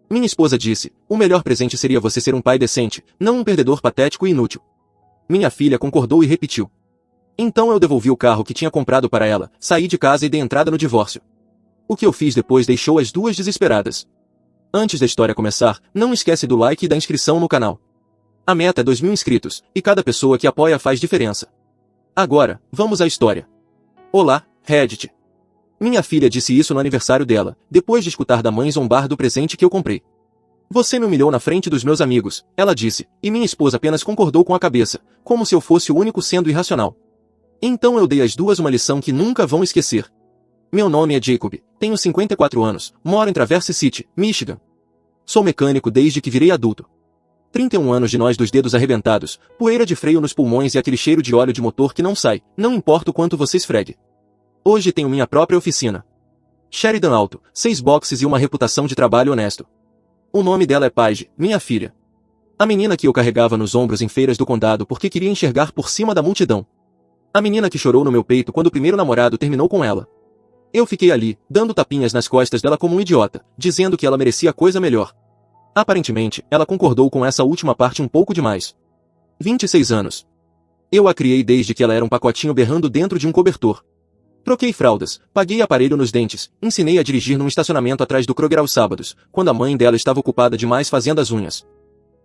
Minha esposa disse, o melhor presente seria você ser um pai decente, não um perdedor patético e inútil. Minha filha concordou e repetiu. Então eu devolvi o carro que tinha comprado para ela, saí de casa e dei entrada no divórcio. O que eu fiz depois deixou as duas desesperadas. Antes da história começar, não esquece do like e da inscrição no canal. A meta é 2.000 inscritos, e cada pessoa que apoia faz diferença. Agora, vamos à história. Olá, Reddit. Minha filha disse isso no aniversário dela, depois de escutar da mãe zombar do presente que eu comprei. Você me humilhou na frente dos meus amigos, ela disse, e minha esposa apenas concordou com a cabeça, como se eu fosse o único sendo irracional. Então eu dei às duas uma lição que nunca vão esquecer. Meu nome é Jacob, tenho 54 anos, moro em Traverse City, Michigan. Sou mecânico desde que virei adulto. 31 anos de nós dos dedos arrebentados, poeira de freio nos pulmões e aquele cheiro de óleo de motor que não sai, não importa o quanto você esfregue. Hoje tenho minha própria oficina. Sheridan Auto, 6 boxes e uma reputação de trabalho honesto. O nome dela é Paige, minha filha. A menina que eu carregava nos ombros em feiras do condado porque queria enxergar por cima da multidão. A menina que chorou no meu peito quando o primeiro namorado terminou com ela. Eu fiquei ali, dando tapinhas nas costas dela como um idiota, dizendo que ela merecia coisa melhor. Aparentemente, ela concordou com essa última parte um pouco demais. 26 anos. Eu a criei desde que ela era um pacotinho berrando dentro de um cobertor. Troquei fraldas, paguei aparelho nos dentes, ensinei a dirigir num estacionamento atrás do Kroger aos sábados, quando a mãe dela estava ocupada demais fazendo as unhas.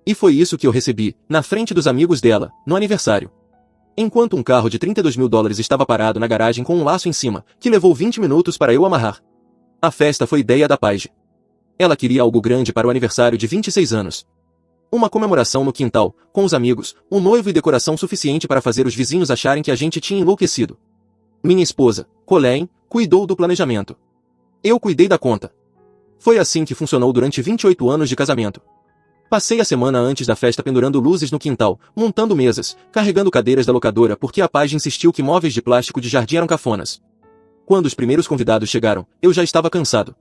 E foi isso que eu recebi, na frente dos amigos dela, no aniversário. Enquanto um carro de $32.000 estava parado na garagem com um laço em cima, que levou 20 minutos para eu amarrar. A festa foi ideia da Paige. Ela queria algo grande para o aniversário de 26 anos. Uma comemoração no quintal, com os amigos, um noivo e decoração suficiente para fazer os vizinhos acharem que a gente tinha enlouquecido. Minha esposa, Colleen, cuidou do planejamento. Eu cuidei da conta. Foi assim que funcionou durante 28 anos de casamento. Passei a semana antes da festa pendurando luzes no quintal, montando mesas, carregando cadeiras da locadora porque a Paige insistiu que móveis de plástico de jardim eram cafonas. Quando os primeiros convidados chegaram, eu já estava cansado.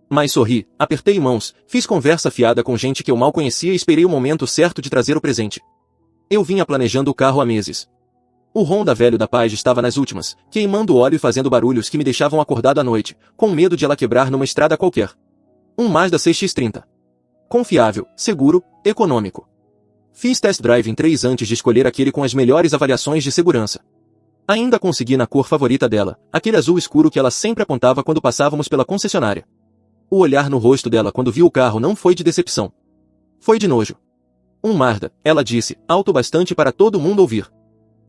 Mas sorri, apertei mãos, fiz conversa fiada com gente que eu mal conhecia e esperei o momento certo de trazer o presente. Eu vinha planejando o carro há meses. O Honda velho da Paige estava nas últimas, queimando óleo e fazendo barulhos que me deixavam acordado à noite, com medo de ela quebrar numa estrada qualquer. Um Mazda CX-30. Confiável, seguro, econômico. Fiz test drive em 3 antes de escolher aquele com as melhores avaliações de segurança. Ainda consegui na cor favorita dela, aquele azul escuro que ela sempre apontava quando passávamos pela concessionária. O olhar no rosto dela quando viu o carro não foi de decepção. Foi de nojo. Um Mazda, ela disse, alto bastante para todo mundo ouvir.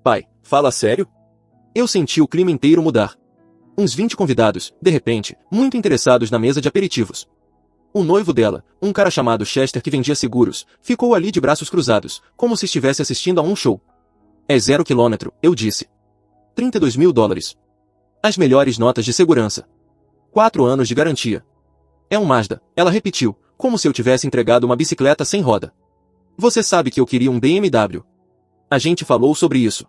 Pai, fala sério? Eu senti o clima inteiro mudar. Uns 20 convidados, de repente, muito interessados na mesa de aperitivos. O noivo dela, um cara chamado Chester que vendia seguros, ficou ali de braços cruzados, como se estivesse assistindo a um show. É 0 km, eu disse. $32.000. As melhores notas de segurança. 4 anos de garantia. É um Mazda, ela repetiu, como se eu tivesse entregado uma bicicleta sem roda. Você sabe que eu queria um BMW. A gente falou sobre isso.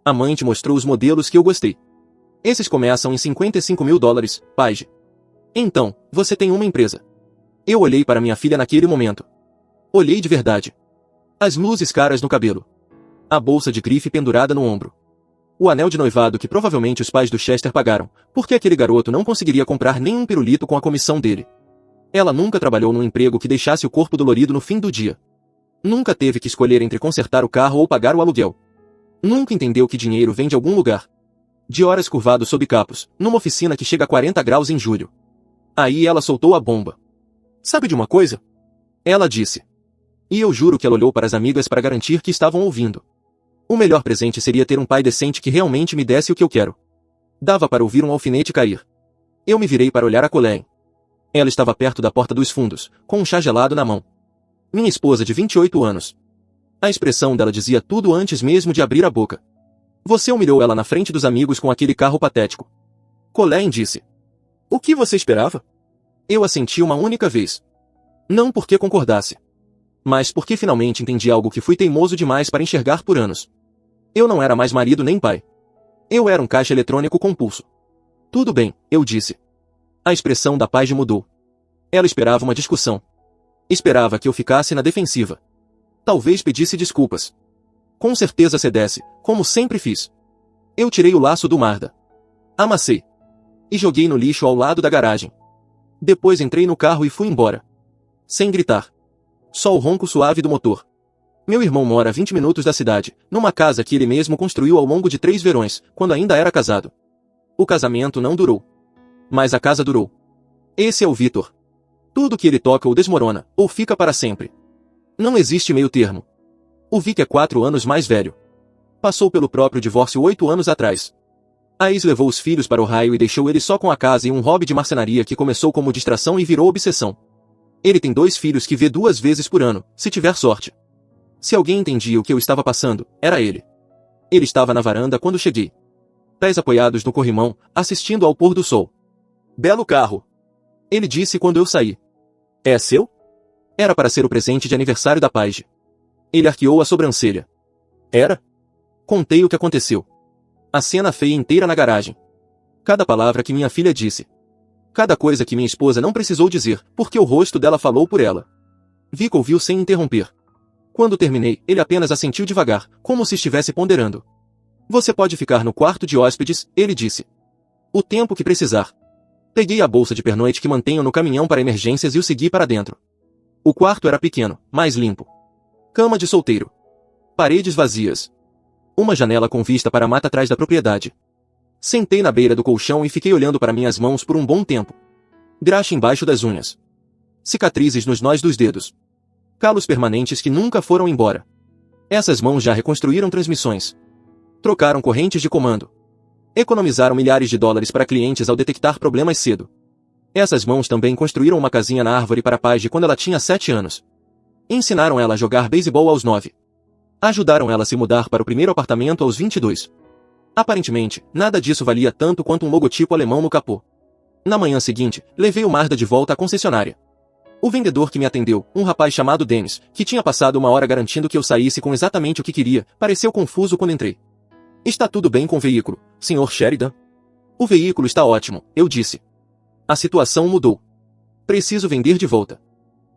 A mãe te mostrou os modelos que eu gostei. Esses começam em $55.000, Paige. Então, você tem uma empresa. Eu olhei para minha filha naquele momento. Olhei de verdade. As luzes caras no cabelo. A bolsa de grife pendurada no ombro. O anel de noivado que provavelmente os pais do Chester pagaram, porque aquele garoto não conseguiria comprar nenhum pirulito com a comissão dele. Ela nunca trabalhou num emprego que deixasse o corpo dolorido no fim do dia. Nunca teve que escolher entre consertar o carro ou pagar o aluguel. Nunca entendeu que dinheiro vem de algum lugar. De horas curvado sob capos, numa oficina que chega a 40 graus em julho. Aí ela soltou a bomba. Sabe de uma coisa? Ela disse. E eu juro que ela olhou para as amigas para garantir que estavam ouvindo. O melhor presente seria ter um pai decente que realmente me desse o que eu quero. Dava para ouvir um alfinete cair. Eu me virei para olhar a Colleen. Ela estava perto da porta dos fundos, com um chá gelado na mão. Minha esposa de 28 anos. A expressão dela dizia tudo antes mesmo de abrir a boca. Você humilhou ela na frente dos amigos com aquele carro patético. Colleen disse. O que você esperava? Eu assenti uma única vez. Não porque concordasse. Mas porque finalmente entendi algo que fui teimoso demais para enxergar por anos. Eu não era mais marido nem pai. Eu era um caixa eletrônico compulso. Tudo bem, eu disse. A expressão da Paige mudou. Ela esperava uma discussão. Esperava que eu ficasse na defensiva. Talvez pedisse desculpas. Com certeza cedesse, como sempre fiz. Eu tirei o laço do Mazda. Amassei. E joguei no lixo ao lado da garagem. Depois entrei no carro e fui embora. Sem gritar. Só o ronco suave do motor. Meu irmão mora a 20 minutos da cidade, numa casa que ele mesmo construiu ao longo de 3 verões, quando ainda era casado. O casamento não durou. Mas a casa durou. Esse é o Vitor. Tudo que ele toca ou desmorona, ou fica para sempre. Não existe meio termo. O Vic é 4 anos mais velho. Passou pelo próprio divórcio 8 anos atrás. A ex levou os filhos para o raio e deixou ele só com a casa e um hobby de marcenaria que começou como distração e virou obsessão. Ele tem 2 filhos que vê 2 vezes por ano, se tiver sorte. Se alguém entendia o que eu estava passando, era ele. Ele estava na varanda quando cheguei. Pés apoiados no corrimão, assistindo ao pôr do sol. Belo carro. Ele disse quando eu saí. É seu? Era para ser o presente de aniversário da Paige. Ele arqueou a sobrancelha. Era? Contei o que aconteceu. A cena feia inteira na garagem. Cada palavra que minha filha disse. Cada coisa que minha esposa não precisou dizer, porque o rosto dela falou por ela. Vic ouviu sem interromper. Quando terminei, ele apenas assentiu devagar, como se estivesse ponderando. Você pode ficar no quarto de hóspedes, ele disse. O tempo que precisar. Peguei a bolsa de pernoite que mantenho no caminhão para emergências e o segui para dentro. O quarto era pequeno, mas limpo. Cama de solteiro. Paredes vazias. Uma janela com vista para a mata atrás da propriedade. Sentei na beira do colchão e fiquei olhando para minhas mãos por um bom tempo. Graxa embaixo das unhas. Cicatrizes nos nós dos dedos. Calos permanentes que nunca foram embora. Essas mãos já reconstruíram transmissões. Trocaram correntes de comando. Economizaram milhares de dólares para clientes ao detectar problemas cedo. Essas mãos também construíram uma casinha na árvore para Paige quando ela tinha 7 anos. Ensinaram ela a jogar beisebol aos 9. Ajudaram ela a se mudar para o primeiro apartamento aos 22. Aparentemente, nada disso valia tanto quanto um logotipo alemão no capô. Na manhã seguinte, levei o Mazda de volta à concessionária. O vendedor que me atendeu, um rapaz chamado Dennis, que tinha passado 1 hora garantindo que eu saísse com exatamente o que queria, pareceu confuso quando entrei. Está tudo bem com o veículo, Sr. Sheridan? O veículo está ótimo, eu disse. A situação mudou. Preciso vender de volta.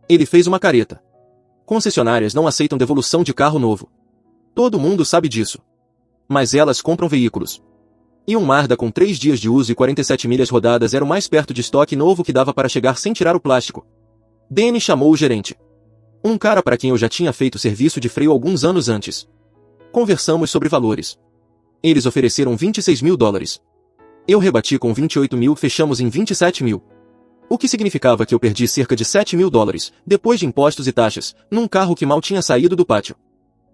Ele fez uma careta. Concessionárias não aceitam devolução de carro novo. Todo mundo sabe disso. Mas elas compram veículos. E um Mazda com 3 dias de uso e 47 milhas rodadas era o mais perto de estoque novo que dava para chegar sem tirar o plástico. Danny chamou o gerente. Um cara para quem eu já tinha feito serviço de freio alguns anos antes. Conversamos sobre valores. Eles ofereceram 26 mil dólares. Eu rebati com 28 mil, fechamos em 27 mil. O que significava que eu perdi cerca de 7 mil dólares, depois de impostos e taxas, num carro que mal tinha saído do pátio.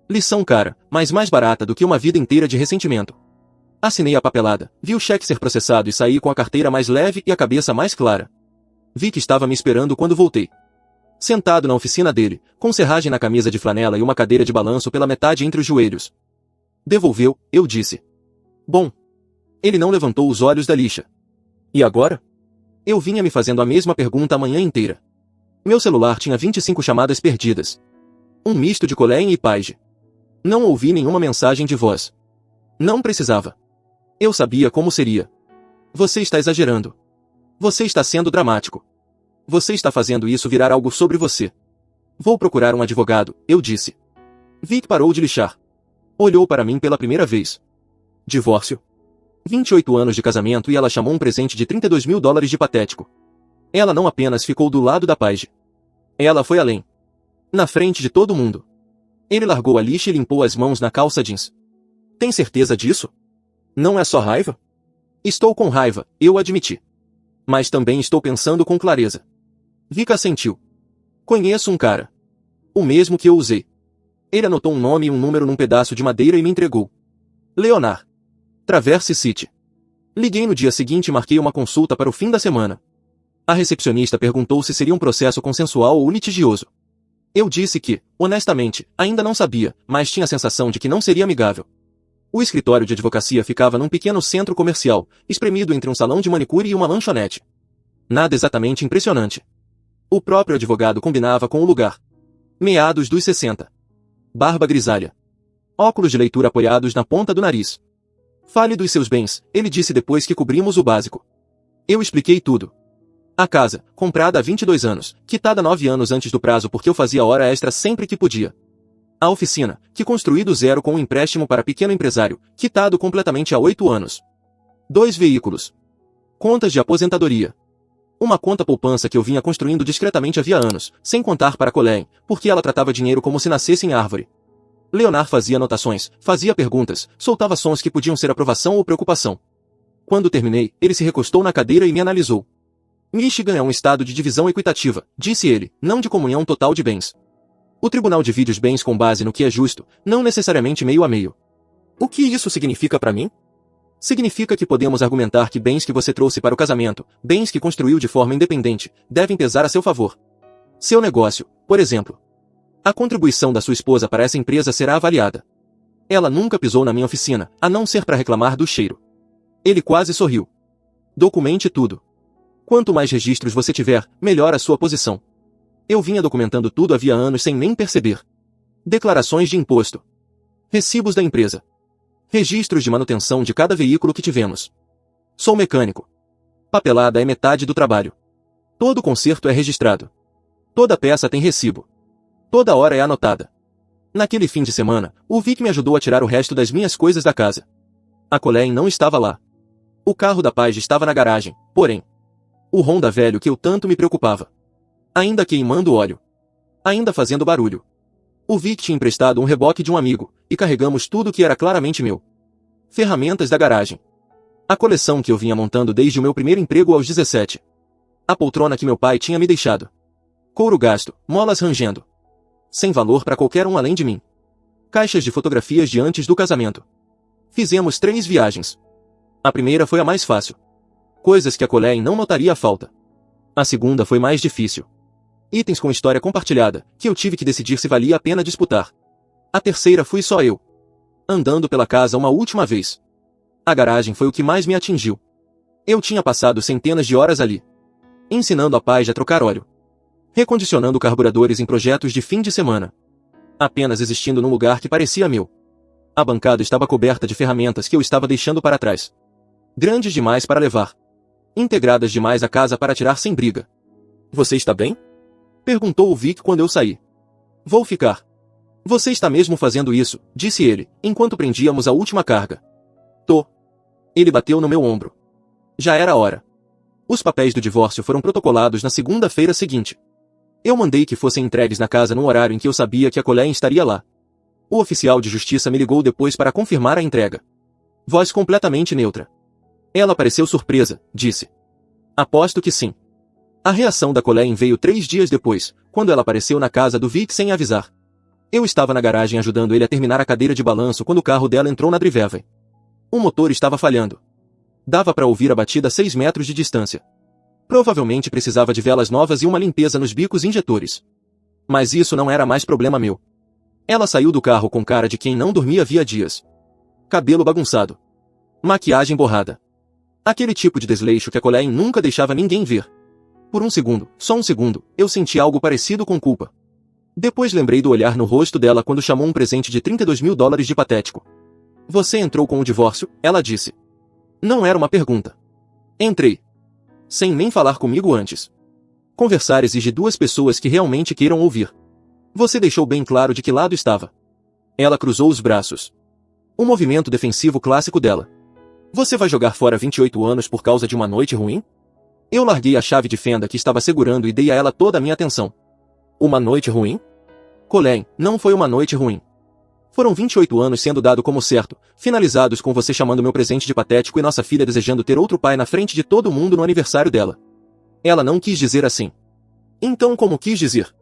Lição cara, mas mais barata do que uma vida inteira de ressentimento. Assinei a papelada, vi o cheque ser processado e saí com a carteira mais leve e a cabeça mais clara. Vi que estava me esperando quando voltei. Sentado na oficina dele, com serragem na camisa de flanela e uma cadeira de balanço pela metade entre os joelhos. Devolveu, eu disse. Bom. Ele não levantou os olhos da lixa. E agora? Eu vinha me fazendo a mesma pergunta a manhã inteira. Meu celular tinha 25 chamadas perdidas. Um misto de Colleen e Paige. Não ouvi nenhuma mensagem de voz. Não precisava. Eu sabia como seria. Você está exagerando. Você está sendo dramático. Você está fazendo isso virar algo sobre você. Vou procurar um advogado, eu disse. Vic parou de lixar. Olhou para mim pela primeira vez. Divórcio. 28 anos de casamento e ela chamou um presente de 32 mil dólares de patético. Ela não apenas ficou do lado da Paige. Ela foi além. Na frente de todo mundo. Ele largou a lixa e limpou as mãos na calça jeans. Tem certeza disso? Não é só raiva? Estou com raiva, eu admiti. Mas também estou pensando com clareza. Vic assentiu. Conheço um cara. O mesmo que eu usei. Ele anotou um nome e um número num pedaço de madeira e me entregou. Leonard. Traverse City. Liguei no dia seguinte e marquei uma consulta para o fim da semana. A recepcionista perguntou se seria um processo consensual ou litigioso. Eu disse que, honestamente, ainda não sabia, mas tinha a sensação de que não seria amigável. O escritório de advocacia ficava num pequeno centro comercial, espremido entre um salão de manicure e uma lanchonete. Nada exatamente impressionante. O próprio advogado combinava com o lugar. Meados dos 60. Barba grisalha. Óculos de leitura apoiados na ponta do nariz. Fale dos seus bens, ele disse depois que cobrimos o básico. Eu expliquei tudo. A casa, comprada há 22 anos, quitada 9 anos antes do prazo porque eu fazia hora extra sempre que podia. A oficina, que construí do zero com um empréstimo para pequeno empresário, quitado completamente há 8 anos. 2 veículos. Contas de aposentadoria. Uma conta poupança que eu vinha construindo discretamente havia anos, sem contar para Colleen, porque ela tratava dinheiro como se nascesse em árvore. Leonard fazia anotações, fazia perguntas, soltava sons que podiam ser aprovação ou preocupação. Quando terminei, ele se recostou na cadeira e me analisou. Michigan é um estado de divisão equitativa, disse ele, não de comunhão total de bens. O tribunal divide os bens com base no que é justo, não necessariamente meio a meio. O que isso significa para mim? Significa que podemos argumentar que bens que você trouxe para o casamento, bens que construiu de forma independente, devem pesar a seu favor. Seu negócio, por exemplo. A contribuição da sua esposa para essa empresa será avaliada. Ela nunca pisou na minha oficina, a não ser para reclamar do cheiro. Ele quase sorriu. Documente tudo. Quanto mais registros você tiver, melhor a sua posição. Eu vinha documentando tudo havia anos sem nem perceber. Declarações de imposto. Recibos da empresa. Registros de manutenção de cada veículo que tivemos. Sou mecânico. Papelada é metade do trabalho. Todo conserto é registrado. Toda peça tem recibo. Toda hora é anotada. Naquele fim de semana, o Vic me ajudou a tirar o resto das minhas coisas da casa. A Colleen não estava lá. O carro da Paige estava na garagem, porém. O Honda velho que eu tanto me preocupava. Ainda queimando óleo. Ainda fazendo barulho. O Vic tinha emprestado um reboque de um amigo, e carregamos tudo que era claramente meu. Ferramentas da garagem. A coleção que eu vinha montando desde o meu primeiro emprego aos 17. A poltrona que meu pai tinha me deixado. Couro gasto, molas rangendo. Sem valor para qualquer um além de mim. Caixas de fotografias de antes do casamento. Fizemos 3 viagens. A primeira foi a mais fácil. Coisas que a Colleen não notaria a falta. A segunda foi mais difícil. Itens com história compartilhada, que eu tive que decidir se valia a pena disputar. A terceira fui só eu. Andando pela casa uma última vez. A garagem foi o que mais me atingiu. Eu tinha passado centenas de horas ali. Ensinando a Paige a trocar óleo. Recondicionando carburadores em projetos de fim de semana. Apenas existindo num lugar que parecia meu. A bancada estava coberta de ferramentas que eu estava deixando para trás. Grandes demais para levar. Integradas demais à casa para tirar sem briga. Você está bem? Perguntou o Vic quando eu saí. Vou ficar. Você está mesmo fazendo isso, disse ele, enquanto prendíamos a última carga. Tô. Ele bateu no meu ombro. Já era hora. Os papéis do divórcio foram protocolados na segunda-feira seguinte. Eu mandei que fossem entregues na casa num horário em que eu sabia que a Colleen estaria lá. O oficial de justiça me ligou depois para confirmar a entrega. Voz completamente neutra. Ela pareceu surpresa, disse. Aposto que sim. A reação da Colleen veio 3 dias depois, quando ela apareceu na casa do Vic sem avisar. Eu estava na garagem ajudando ele a terminar a cadeira de balanço quando o carro dela entrou na driveway. O motor estava falhando. Dava para ouvir a batida a 6 metros de distância. Provavelmente precisava de velas novas e uma limpeza nos bicos injetores. Mas isso não era mais problema meu. Ela saiu do carro com cara de quem não dormia havia dias. Cabelo bagunçado. Maquiagem borrada. Aquele tipo de desleixo que a Colleen nunca deixava ninguém ver. Por um segundo, só um segundo, eu senti algo parecido com culpa. Depois lembrei do olhar no rosto dela quando chamou um presente de $32.000 de patético. Você entrou com o divórcio, ela disse. Não era uma pergunta. Entrei. Sem nem falar comigo antes. Conversar exige 2 pessoas que realmente queiram ouvir. Você deixou bem claro de que lado estava. Ela cruzou os braços. O movimento defensivo clássico dela. Você vai jogar fora 28 anos por causa de uma noite ruim? Eu larguei a chave de fenda que estava segurando e dei a ela toda a minha atenção. Uma noite ruim? Colleen, não foi uma noite ruim. Foram 28 anos sendo dado como certo, finalizados com você chamando meu presente de patético e nossa filha desejando ter outro pai na frente de todo mundo no aniversário dela. Ela não quis dizer assim. Então como quis dizer?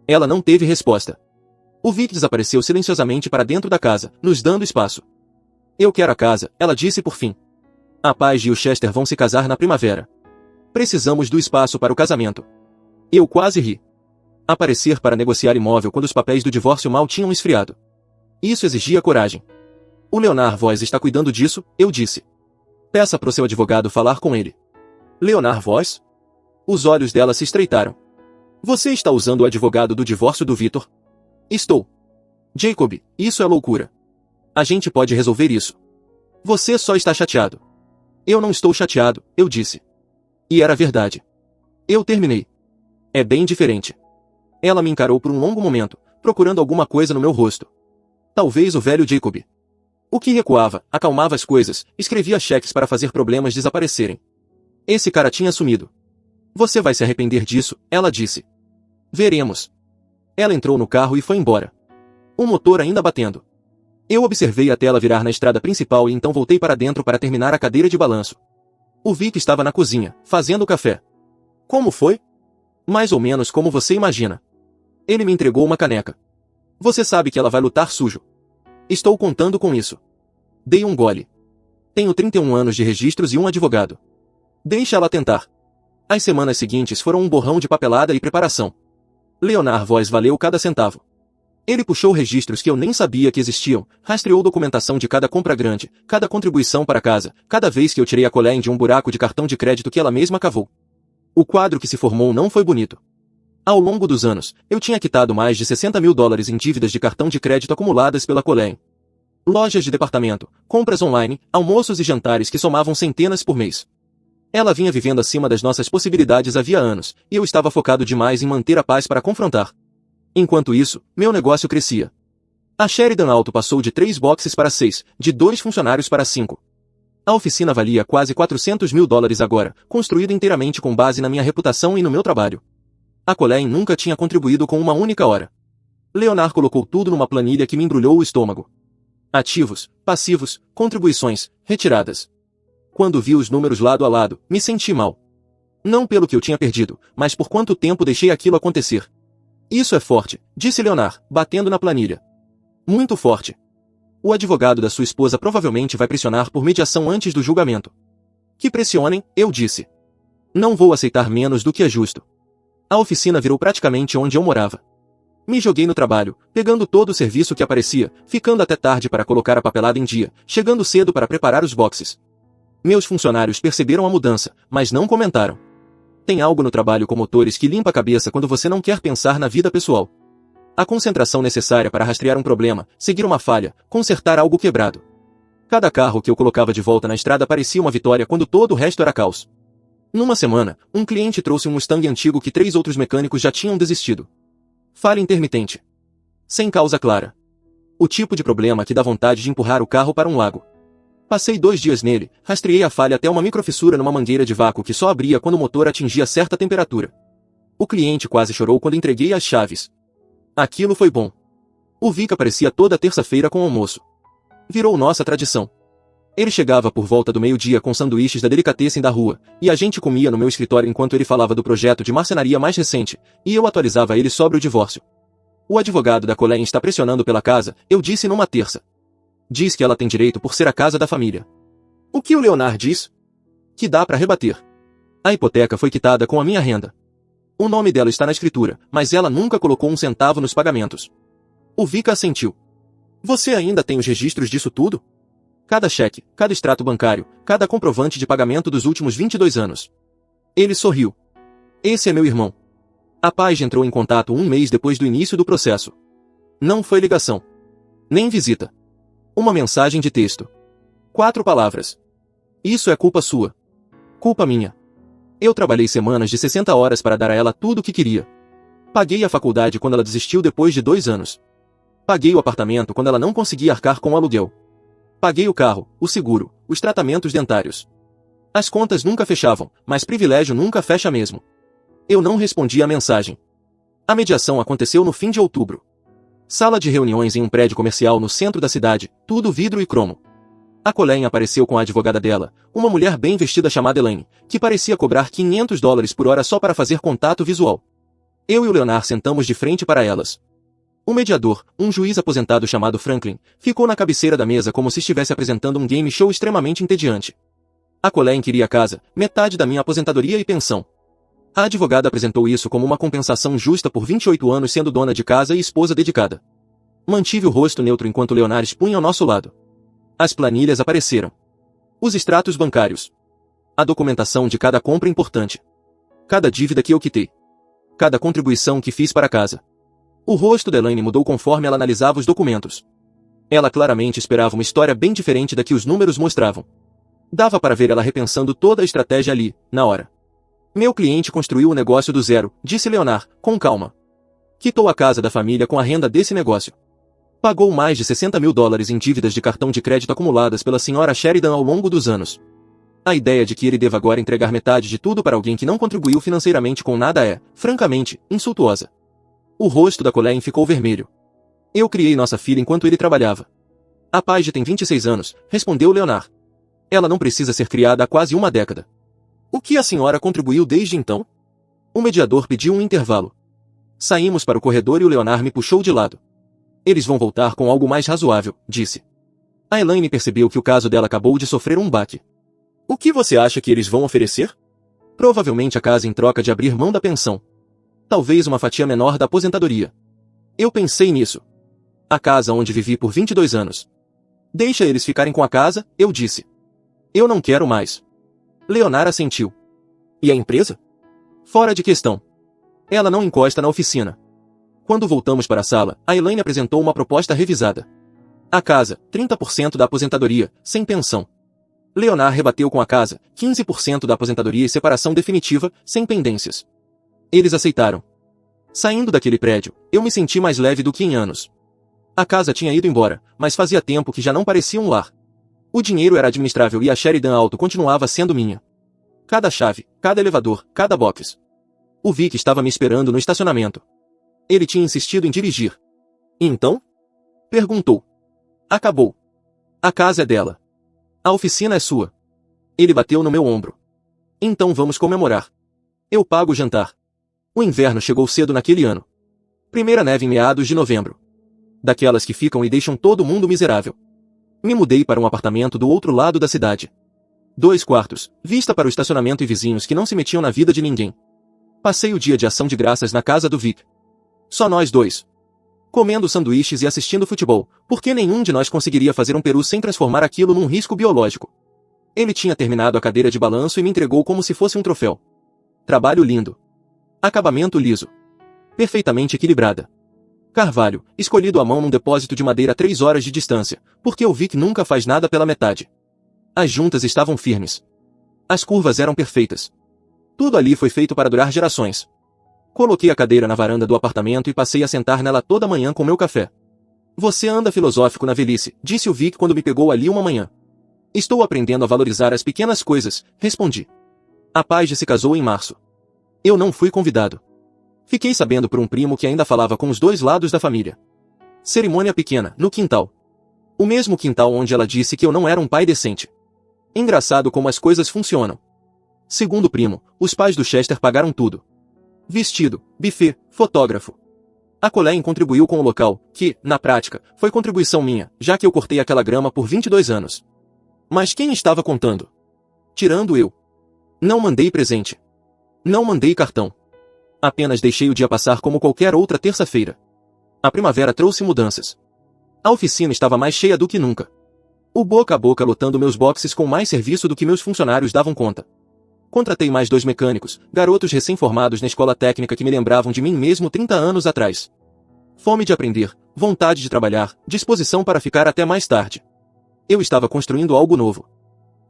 Ela não teve resposta. O Vic desapareceu silenciosamente para dentro da casa, nos dando espaço. Eu quero a casa, ela disse por fim. A Paige e o Chester vão se casar na primavera. Precisamos do espaço para o casamento. Eu quase ri. Aparecer para negociar imóvel quando os papéis do divórcio mal tinham esfriado. Isso exigia coragem. O Leonard Voss está cuidando disso, eu disse. Peça para o seu advogado falar com ele. Leonard Voss? Os olhos dela se estreitaram. Você está usando o advogado do divórcio do Victor? Estou. Jacob, isso é loucura. A gente pode resolver isso. Você só está chateado. Eu não estou chateado, eu disse. E era verdade. Eu terminei. É bem diferente. Ela me encarou por um longo momento, procurando alguma coisa no meu rosto. Talvez o velho Jacob. O que recuava, acalmava as coisas, escrevia cheques para fazer problemas desaparecerem. Esse cara tinha sumido. Você vai se arrepender disso, ela disse. Veremos. Ela entrou no carro e foi embora. O motor ainda batendo. Eu observei até ela virar na estrada principal e então voltei para dentro para terminar a cadeira de balanço. O Vic estava na cozinha, fazendo café. Como foi? Mais ou menos como você imagina. Ele me entregou uma caneca. Você sabe que ela vai lutar sujo. Estou contando com isso. Dei um gole. Tenho 31 anos de registros e um advogado. Deixa ela tentar. As semanas seguintes foram um borrão de papelada e preparação. Leonard Voss valeu cada centavo. Ele puxou registros que eu nem sabia que existiam, rastreou documentação de cada compra grande, cada contribuição para casa, cada vez que eu tirei a Colleen de um buraco de cartão de crédito que ela mesma cavou. O quadro que se formou não foi bonito. Ao longo dos anos, eu tinha quitado mais de $60 mil em dívidas de cartão de crédito acumuladas pela Colleen. Lojas de departamento, compras online, almoços e jantares que somavam centenas por mês. Ela vinha vivendo acima das nossas possibilidades havia anos, e eu estava focado demais em manter a paz para confrontar. Enquanto isso, meu negócio crescia. A Sheridan Auto passou de 3 boxes para 6, de 2 funcionários para 5. A oficina valia quase $400 mil agora, construída inteiramente com base na minha reputação e no meu trabalho. A Colleen nunca tinha contribuído com uma única hora. Leonard colocou tudo numa planilha que me embrulhou o estômago. Ativos, passivos, contribuições, retiradas. Quando vi os números lado a lado, me senti mal. Não pelo que eu tinha perdido, mas por quanto tempo deixei aquilo acontecer. Isso é forte, disse Leonard, batendo na planilha. Muito forte. O advogado da sua esposa provavelmente vai pressionar por mediação antes do julgamento. Que pressionem, eu disse. Não vou aceitar menos do que é justo. A oficina virou praticamente onde eu morava. Me joguei no trabalho, pegando todo o serviço que aparecia, ficando até tarde para colocar a papelada em dia, chegando cedo para preparar os boxes. Meus funcionários perceberam a mudança, mas não comentaram. Tem algo no trabalho com motores que limpa a cabeça quando você não quer pensar na vida pessoal. A concentração necessária para rastrear um problema, seguir uma falha, consertar algo quebrado. Cada carro que eu colocava de volta na estrada parecia uma vitória quando todo o resto era caos. Numa semana, um cliente trouxe um Mustang antigo que 3 outros mecânicos já tinham desistido. Falha intermitente. Sem causa clara. O tipo de problema que dá vontade de empurrar o carro para um lago. Passei 2 dias nele, rastreei a falha até uma microfissura numa mangueira de vácuo que só abria quando o motor atingia certa temperatura. O cliente quase chorou quando entreguei as chaves. Aquilo foi bom. O Vic aparecia toda terça-feira com o almoço. Virou nossa tradição. Ele chegava por volta do meio-dia com sanduíches da delicatessen da rua, e a gente comia no meu escritório enquanto ele falava do projeto de marcenaria mais recente, e eu atualizava ele sobre o divórcio. O advogado da Colleen está pressionando pela casa, eu disse numa terça. Diz que ela tem direito por ser a casa da família. O que o Leonard diz? Que dá para rebater. A hipoteca foi quitada com a minha renda. O nome dela está na escritura, mas ela nunca colocou um centavo nos pagamentos. O Vic assentiu. Você ainda tem os registros disso tudo? Cada cheque, cada extrato bancário, cada comprovante de pagamento dos últimos 22 anos. Ele sorriu. Esse é meu irmão. A Paige entrou em contato 1 mês depois do início do processo. Não foi ligação. Nem visita. Uma mensagem de texto. 4 palavras. Isso é culpa sua. Culpa minha. Eu trabalhei semanas de 60 horas para dar a ela tudo o que queria. Paguei a faculdade quando ela desistiu depois de 2 anos. Paguei o apartamento quando ela não conseguia arcar com o aluguel. Paguei o carro, o seguro, os tratamentos dentários. As contas nunca fechavam, mas privilégio nunca fecha mesmo. Eu não respondi à mensagem. A mediação aconteceu no fim de outubro. Sala de reuniões em um prédio comercial no centro da cidade, tudo vidro e cromo. A Colleen apareceu com a advogada dela, uma mulher bem vestida chamada Elaine, que parecia cobrar $500 por hora só para fazer contato visual. Eu e o Leonard sentamos de frente para elas. O mediador, um juiz aposentado chamado Franklin, ficou na cabeceira da mesa como se estivesse apresentando um game show extremamente entediante. A Colleen queria a casa, metade da minha aposentadoria e pensão. A advogada apresentou isso como uma compensação justa por 28 anos sendo dona de casa e esposa dedicada. Mantive o rosto neutro enquanto Leonard expunha ao nosso lado. As planilhas apareceram. Os extratos bancários. A documentação de cada compra importante. Cada dívida que eu quitei. Cada contribuição que fiz para a casa. O rosto da Elaine mudou conforme ela analisava os documentos. Ela claramente esperava uma história bem diferente da que os números mostravam. Dava para ver ela repensando toda a estratégia ali, na hora. Meu cliente construiu o negócio do zero, disse Leonard, com calma. Quitou a casa da família com a renda desse negócio. Pagou mais de $60 mil em dívidas de cartão de crédito acumuladas pela senhora Sheridan ao longo dos anos. A ideia de que ele deva agora entregar metade de tudo para alguém que não contribuiu financeiramente com nada é, francamente, insultuosa. O rosto da Colleen ficou vermelho. Eu criei nossa filha enquanto ele trabalhava. A Paige tem 26 anos, respondeu Leonard. Ela não precisa ser criada há quase uma década. O que a senhora contribuiu desde então? O mediador pediu um intervalo. Saímos para o corredor e o Leonard me puxou de lado. Eles vão voltar com algo mais razoável, disse. A Elaine percebeu que o caso dela acabou de sofrer um baque. O que você acha que eles vão oferecer? Provavelmente a casa em troca de abrir mão da pensão. Talvez uma fatia menor da aposentadoria. Eu pensei nisso. A casa onde vivi por 22 anos. Deixa eles ficarem com a casa, eu disse. Eu não quero mais. Leonard assentiu. E a empresa? Fora de questão. Ela não encosta na oficina. Quando voltamos para a sala, a Elaine apresentou uma proposta revisada. A casa, 30% da aposentadoria, sem pensão. Leonard rebateu com a casa, 15% da aposentadoria e separação definitiva, sem pendências. Eles aceitaram. Saindo daquele prédio, eu me senti mais leve do que em anos. A casa tinha ido embora, mas fazia tempo que já não parecia um lar. O dinheiro era administrável e a Sheridan Auto continuava sendo minha. Cada chave, cada elevador, cada box. O Vic estava me esperando no estacionamento. Ele tinha insistido em dirigir. E então? Perguntou. Acabou. A casa é dela. A oficina é sua. Ele bateu no meu ombro. Então vamos comemorar. Eu pago o jantar. O inverno chegou cedo naquele ano. Primeira neve em meados de novembro. Daquelas que ficam e deixam todo mundo miserável. Me mudei para um apartamento do outro lado da cidade. 2 quartos, vista para o estacionamento e vizinhos que não se metiam na vida de ninguém. Passei o dia de ação de graças na casa do Vic. Só nós dois. Comendo sanduíches e assistindo futebol, porque nenhum de nós conseguiria fazer um peru sem transformar aquilo num risco biológico. Ele tinha terminado a cadeira de balanço e me entregou como se fosse um troféu. Trabalho lindo. Acabamento liso. Perfeitamente equilibrada. Carvalho, escolhido à mão num depósito de madeira a 3 horas de distância, porque o Vic nunca faz nada pela metade. As juntas estavam firmes. As curvas eram perfeitas. Tudo ali foi feito para durar gerações. Coloquei a cadeira na varanda do apartamento e passei a sentar nela toda manhã com meu café. Você anda filosófico na velhice, disse o Vic quando me pegou ali uma manhã. Estou aprendendo a valorizar as pequenas coisas, respondi. A Paige se casou em março. Eu não fui convidado. Fiquei sabendo por um primo que ainda falava com os 2 lados da família. Cerimônia pequena, no quintal. O mesmo quintal onde ela disse que eu não era um pai decente. Engraçado como as coisas funcionam. Segundo o primo, os pais do Chester pagaram tudo. Vestido, buffet, fotógrafo. A Colleen contribuiu com o local, que, na prática, foi contribuição minha, já que eu cortei aquela grama por 22 anos. Mas quem estava contando? Tirando eu. Não mandei presente. Não mandei cartão. Apenas deixei o dia passar como qualquer outra terça-feira. A primavera trouxe mudanças. A oficina estava mais cheia do que nunca. O boca a boca lotando meus boxes com mais serviço do que meus funcionários davam conta. Contratei mais 2 mecânicos, garotos recém-formados na escola técnica que me lembravam de mim mesmo 30 anos atrás. Fome de aprender, vontade de trabalhar, disposição para ficar até mais tarde. Eu estava construindo algo novo.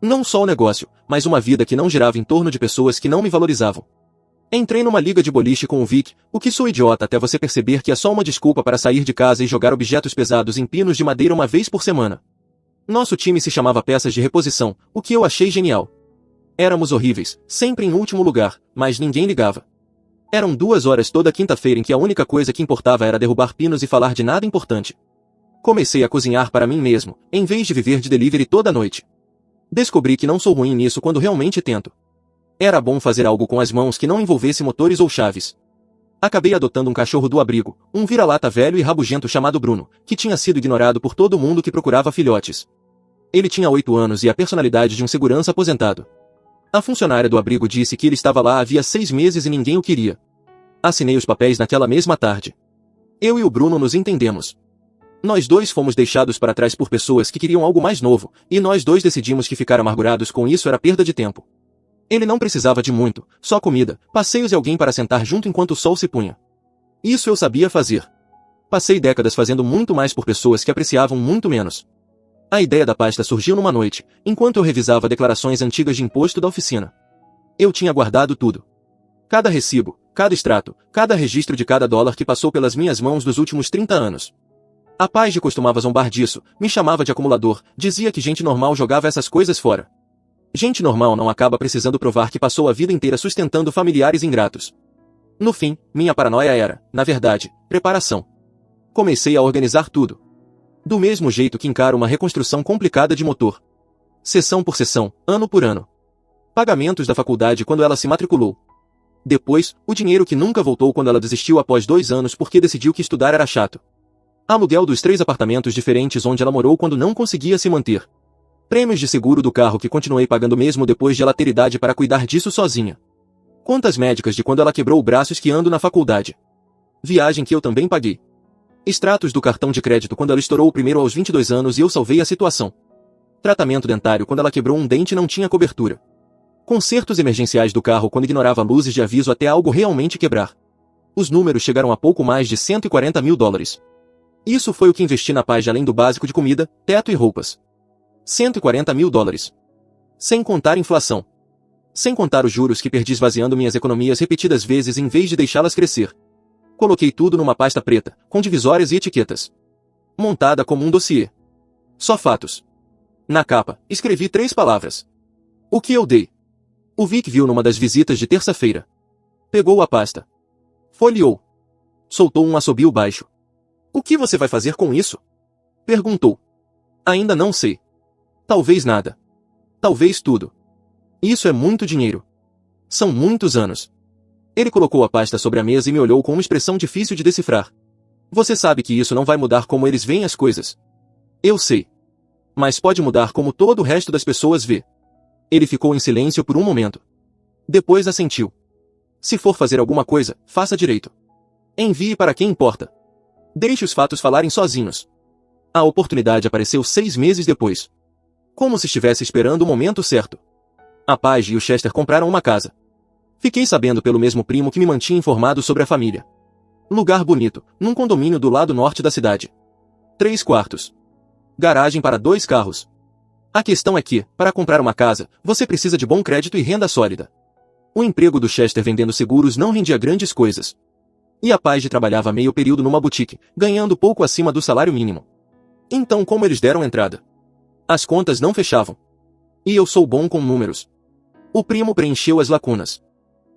Não só o negócio, mas uma vida que não girava em torno de pessoas que não me valorizavam. Entrei numa liga de boliche com o Vic, o que sou idiota até você perceber que é só uma desculpa para sair de casa e jogar objetos pesados em pinos de madeira uma vez por semana. Nosso time se chamava Peças de Reposição, o que eu achei genial. Éramos horríveis, sempre em último lugar, mas ninguém ligava. Eram 2 horas toda quinta-feira em que a única coisa que importava era derrubar pinos e falar de nada importante. Comecei a cozinhar para mim mesmo, em vez de viver de delivery toda noite. Descobri que não sou ruim nisso quando realmente tento. Era bom fazer algo com as mãos que não envolvesse motores ou chaves. Acabei adotando um cachorro do abrigo, um vira-lata velho e rabugento chamado Bruno, que tinha sido ignorado por todo mundo que procurava filhotes. Ele tinha 8 anos e a personalidade de um segurança aposentado. A funcionária do abrigo disse que ele estava lá havia 6 meses e ninguém o queria. Assinei os papéis naquela mesma tarde. Eu e o Bruno nos entendemos. Nós dois fomos deixados para trás por pessoas que queriam algo mais novo, e nós dois decidimos que ficar amargurados com isso era perda de tempo. Ele não precisava de muito, só comida, passeios e alguém para sentar junto enquanto o sol se punha. Isso eu sabia fazer. Passei décadas fazendo muito mais por pessoas que apreciavam muito menos. A ideia da pasta surgiu numa noite, enquanto eu revisava declarações antigas de imposto da oficina. Eu tinha guardado tudo. Cada recibo, cada extrato, cada registro de cada dólar que passou pelas minhas mãos dos últimos 30 anos. A Paige costumava zombar disso, me chamava de acumulador, dizia que gente normal jogava essas coisas fora. Gente normal não acaba precisando provar que passou a vida inteira sustentando familiares ingratos. No fim, minha paranoia era, na verdade, preparação. Comecei a organizar tudo. Do mesmo jeito que encaro uma reconstrução complicada de motor. Sessão por sessão, ano por ano. Pagamentos da faculdade quando ela se matriculou. Depois, o dinheiro que nunca voltou quando ela desistiu após 2 anos porque decidiu que estudar era chato. Aluguel dos 3 apartamentos diferentes onde ela morou quando não conseguia se manter. Prêmios de seguro do carro que continuei pagando mesmo depois de ela ter idade para cuidar disso sozinha. Contas médicas de quando ela quebrou o braço esquiando na faculdade. Viagem que eu também paguei. Extratos do cartão de crédito quando ela estourou o primeiro aos 22 anos e eu salvei a situação. Tratamento dentário quando ela quebrou um dente e não tinha cobertura. Consertos emergenciais do carro quando ignorava luzes de aviso até algo realmente quebrar. Os números chegaram a pouco mais de $140 mil. Isso foi o que investi na paz além do básico de comida, teto e roupas. $140 mil. Sem contar inflação. Sem contar os juros que perdi esvaziando minhas economias repetidas vezes em vez de deixá-las crescer. Coloquei tudo numa pasta preta, com divisórias e etiquetas. Montada como um dossiê. Só fatos. Na capa, escrevi 3 palavras. O que eu dei? O Vic viu numa das visitas de terça-feira. Pegou a pasta. Folheou. Soltou um assobio baixo. O que você vai fazer com isso? Perguntou. Ainda não sei. Talvez nada. Talvez tudo. Isso é muito dinheiro. São muitos anos. Ele colocou a pasta sobre a mesa e me olhou com uma expressão difícil de decifrar. Você sabe que isso não vai mudar como eles veem as coisas. Eu sei. Mas pode mudar como todo o resto das pessoas vê. Ele ficou em silêncio por um momento. Depois assentiu. Se for fazer alguma coisa, faça direito. Envie para quem importa. Deixe os fatos falarem sozinhos. A oportunidade apareceu 6 meses depois. Como se estivesse esperando o momento certo. A Paige e o Chester compraram uma casa. Fiquei sabendo pelo mesmo primo que me mantinha informado sobre a família. Lugar bonito, num condomínio do lado norte da cidade. 3 quartos. Garagem para 2 carros. A questão é que, para comprar uma casa, você precisa de bom crédito e renda sólida. O emprego do Chester vendendo seguros não rendia grandes coisas. E a Paige trabalhava meio período numa boutique, ganhando pouco acima do salário mínimo. Então como eles deram entrada? As contas não fechavam. E eu sou bom com números. O primo preencheu as lacunas.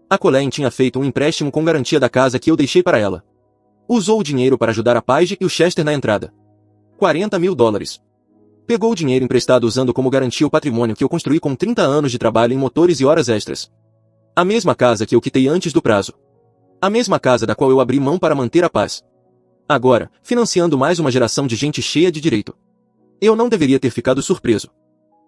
A Colleen tinha feito um empréstimo com garantia da casa que eu deixei para ela. Usou o dinheiro para ajudar a Paige e o Chester na entrada. $40 mil. Pegou o dinheiro emprestado usando como garantia o patrimônio que eu construí com 30 anos de trabalho em motores e horas extras. A mesma casa que eu quitei antes do prazo. A mesma casa da qual eu abri mão para manter a paz. Agora, financiando mais uma geração de gente cheia de direito. Eu não deveria ter ficado surpreso.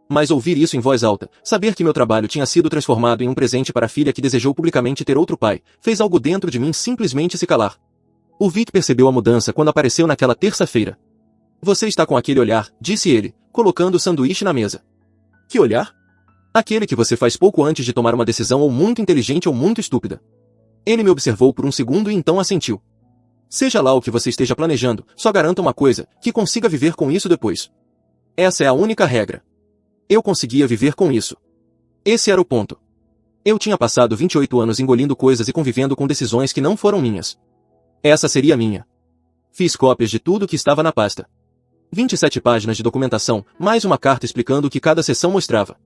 Mas ouvir isso em voz alta, saber que meu trabalho tinha sido transformado em um presente para a filha que desejou publicamente ter outro pai, fez algo dentro de mim simplesmente se calar. O Vic percebeu a mudança quando apareceu naquela terça-feira. Você está com aquele olhar, disse ele, colocando o sanduíche na mesa. Que olhar? Aquele que você faz pouco antes de tomar uma decisão ou muito inteligente ou muito estúpida. Ele me observou por um segundo e então assentiu. Seja lá o que você esteja planejando, só garanta uma coisa, que consiga viver com isso depois. Essa é a única regra. Eu conseguia viver com isso. Esse era o ponto. Eu tinha passado 28 anos engolindo coisas e convivendo com decisões que não foram minhas. Essa seria minha. Fiz cópias de tudo que estava na pasta. 27 páginas de documentação, mais uma carta explicando o que cada seção mostrava.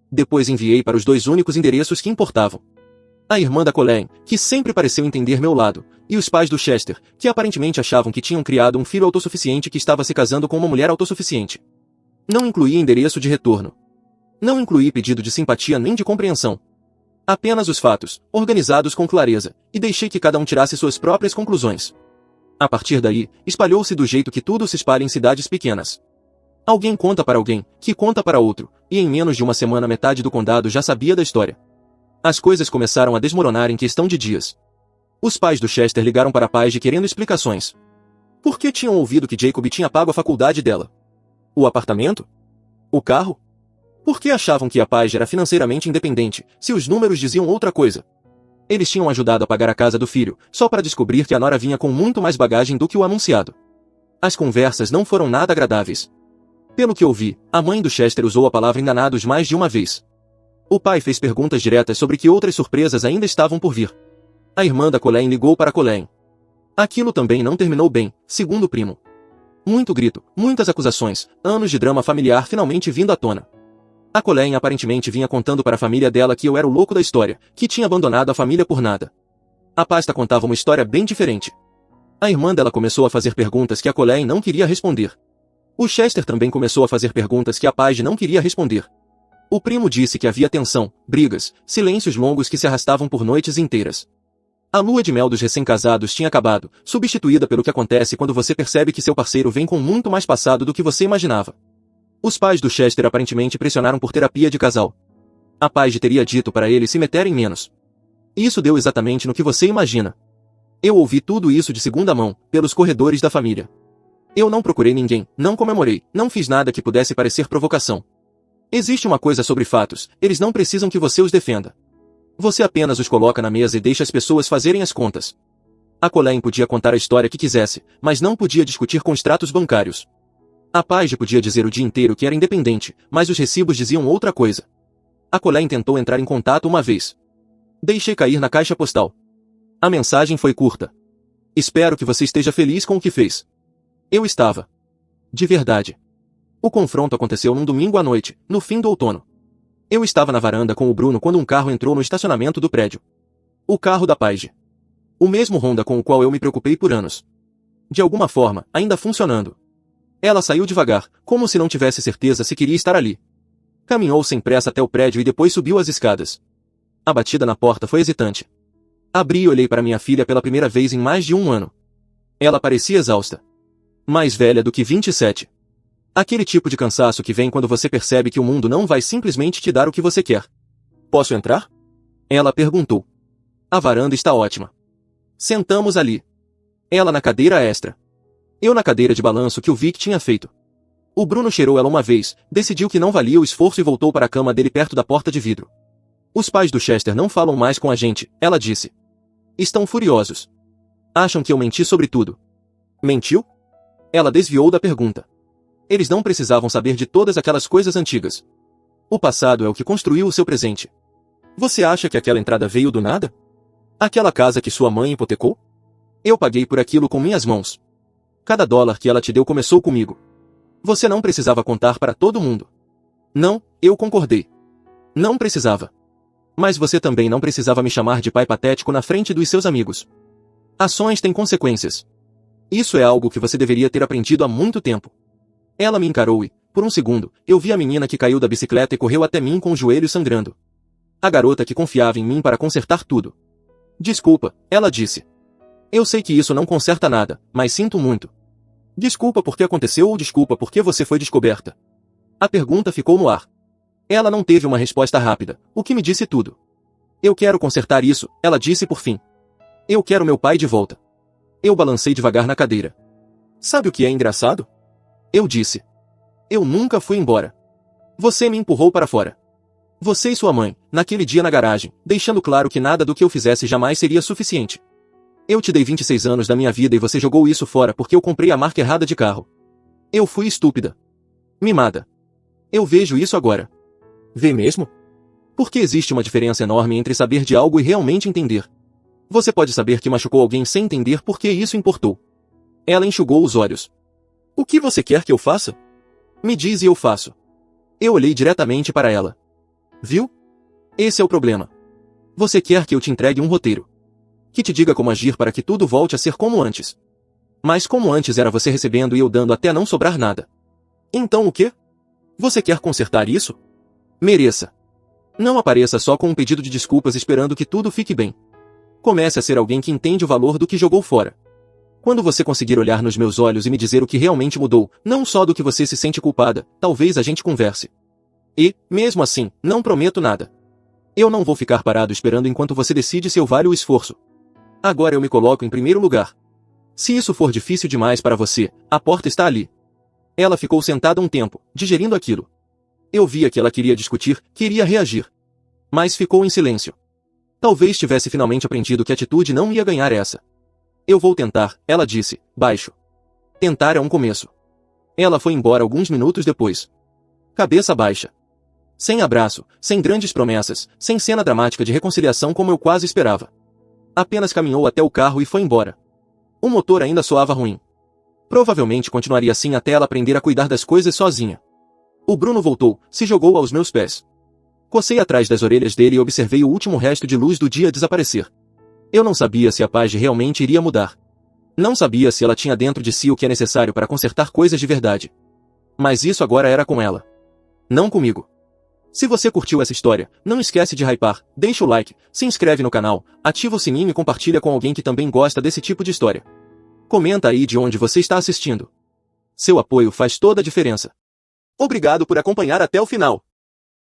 Depois enviei para os 2 únicos endereços que importavam. A irmã da Colleen, que sempre pareceu entender meu lado, e os pais do Chester, que aparentemente achavam que tinham criado um filho autossuficiente que estava se casando com uma mulher autossuficiente. Não incluí endereço de retorno. Não incluí pedido de simpatia nem de compreensão. Apenas os fatos, organizados com clareza, e deixei que cada um tirasse suas próprias conclusões. A partir daí, espalhou-se do jeito que tudo se espalha em cidades pequenas. Alguém conta para alguém, que conta para outro, e em menos de uma semana metade do condado já sabia da história. As coisas começaram a desmoronar em questão de dias. Os pais do Chester ligaram para a Paige querendo explicações. Por que tinham ouvido que Jacob tinha pago a faculdade dela? O apartamento? O carro? Por que achavam que a Paige era financeiramente independente, se os números diziam outra coisa? Eles tinham ajudado a pagar a casa do filho, só para descobrir que a nora vinha com muito mais bagagem do que o anunciado. As conversas não foram nada agradáveis. Pelo que ouvi, a mãe do Chester usou a palavra enganados mais de uma vez. O pai fez perguntas diretas sobre que outras surpresas ainda estavam por vir. A irmã da Colleen ligou para Colleen. Aquilo também não terminou bem, segundo o primo. Muito grito, muitas acusações, anos de drama familiar finalmente vindo à tona. A Colleen aparentemente vinha contando para a família dela que eu era o louco da história, que tinha abandonado a família por nada. A pasta contava uma história bem diferente. A irmã dela começou a fazer perguntas que a Colleen não queria responder. O Chester também começou a fazer perguntas que a Paige não queria responder. O primo disse que havia tensão, brigas, silêncios longos que se arrastavam por noites inteiras. A lua de mel dos recém-casados tinha acabado, substituída pelo que acontece quando você percebe que seu parceiro vem com muito mais passado do que você imaginava. Os pais do Chester aparentemente pressionaram por terapia de casal. A Paige teria dito para eles se meterem menos. Isso deu exatamente no que você imagina. Eu ouvi tudo isso de segunda mão, pelos corredores da família. Eu não procurei ninguém, não comemorei, não fiz nada que pudesse parecer provocação. Existe uma coisa sobre fatos, eles não precisam que você os defenda. Você apenas os coloca na mesa e deixa as pessoas fazerem as contas. A Colleen podia contar a história que quisesse, mas não podia discutir com extratos bancários. A Paige podia dizer o dia inteiro que era independente, mas os recibos diziam outra coisa. A Colleen tentou entrar em contato uma vez. Deixei cair na caixa postal. A mensagem foi curta. Espero que você esteja feliz com o que fez. Eu estava. De verdade. O confronto aconteceu num domingo à noite, no fim do outono. Eu estava na varanda com o Bruno quando um carro entrou no estacionamento do prédio. O carro da Paige. O mesmo Honda com o qual eu me preocupei por anos. De alguma forma, ainda funcionando. Ela saiu devagar, como se não tivesse certeza se queria estar ali. Caminhou sem pressa até o prédio e depois subiu as escadas. A batida na porta foi hesitante. Abri e olhei para minha filha pela primeira vez em mais de um ano. Ela parecia exausta. Mais velha do que 27. Aquele tipo de cansaço que vem quando você percebe que o mundo não vai simplesmente te dar o que você quer. Posso entrar? Ela perguntou. A varanda está ótima. Sentamos ali. Ela na cadeira extra. Eu na cadeira de balanço que o Vic tinha feito. O Bruno cheirou ela uma vez, decidiu que não valia o esforço e voltou para a cama dele perto da porta de vidro. Os pais do Chester não falam mais com a gente, ela disse. Estão furiosos. Acham que eu menti sobre tudo. Mentiu? Ela desviou da pergunta. Eles não precisavam saber de todas aquelas coisas antigas. O passado é o que construiu o seu presente. Você acha que aquela entrada veio do nada? Aquela casa que sua mãe hipotecou? Eu paguei por aquilo com minhas mãos. Cada dólar que ela te deu começou comigo. Você não precisava contar para todo mundo. Não, eu concordei. Não precisava. Mas você também não precisava me chamar de pai patético na frente dos seus amigos. Ações têm consequências. Isso é algo que você deveria ter aprendido há muito tempo. Ela me encarou e, por um segundo, eu vi a menina que caiu da bicicleta e correu até mim com os joelhos sangrando. A garota que confiava em mim para consertar tudo. Desculpa, ela disse. Eu sei que isso não conserta nada, mas sinto muito. Desculpa porque aconteceu ou desculpa porque você foi descoberta? A pergunta ficou no ar. Ela não teve uma resposta rápida, o que me disse tudo. Eu quero consertar isso, ela disse por fim. Eu quero meu pai de volta. Eu balancei devagar na cadeira. Sabe o que é engraçado? Eu disse. Eu nunca fui embora. Você me empurrou para fora. Você e sua mãe, naquele dia na garagem, deixando claro que nada do que eu fizesse jamais seria suficiente. Eu te dei 26 anos da minha vida e você jogou isso fora porque eu comprei a marca errada de carro. Eu fui estúpida. Mimada. Eu vejo isso agora. Vê mesmo? Porque existe uma diferença enorme entre saber de algo e realmente entender. Você pode saber que machucou alguém sem entender por que isso importou. Ela enxugou os olhos. O que você quer que eu faça? Me diz e eu faço. Eu olhei diretamente para ela. Viu? Esse é o problema. Você quer que eu te entregue um roteiro. Que te diga como agir para que tudo volte a ser como antes. Mas como antes era você recebendo e eu dando até não sobrar nada. Então o quê? Você quer consertar isso? Mereça. Não apareça só com um pedido de desculpas esperando que tudo fique bem. Comece a ser alguém que entende o valor do que jogou fora. Quando você conseguir olhar nos meus olhos e me dizer o que realmente mudou, não só do que você se sente culpada, talvez a gente converse. E, mesmo assim, não prometo nada. Eu não vou ficar parado esperando enquanto você decide se eu valho o esforço. Agora eu me coloco em primeiro lugar. Se isso for difícil demais para você, a porta está ali. Ela ficou sentada um tempo, digerindo aquilo. Eu via que ela queria discutir, queria reagir. Mas ficou em silêncio. Talvez tivesse finalmente aprendido que a atitude não ia ganhar essa. Eu vou tentar, ela disse, baixo. Tentar é um começo. Ela foi embora alguns minutos depois. Cabeça baixa. Sem abraço, sem grandes promessas, sem cena dramática de reconciliação como eu quase esperava. Apenas caminhou até o carro e foi embora. O motor ainda soava ruim. Provavelmente continuaria assim até ela aprender a cuidar das coisas sozinha. O Bruno voltou, se jogou aos meus pés. Cocei atrás das orelhas dele e observei o último resto de luz do dia desaparecer. Eu não sabia se a Paige realmente iria mudar. Não sabia se ela tinha dentro de si o que é necessário para consertar coisas de verdade. Mas isso agora era com ela. Não comigo. Se você curtiu essa história, não esquece de hypar, deixa o like, se inscreve no canal, ativa o sininho e compartilha com alguém que também gosta desse tipo de história. Comenta aí de onde você está assistindo. Seu apoio faz toda a diferença. Obrigado por acompanhar até o final.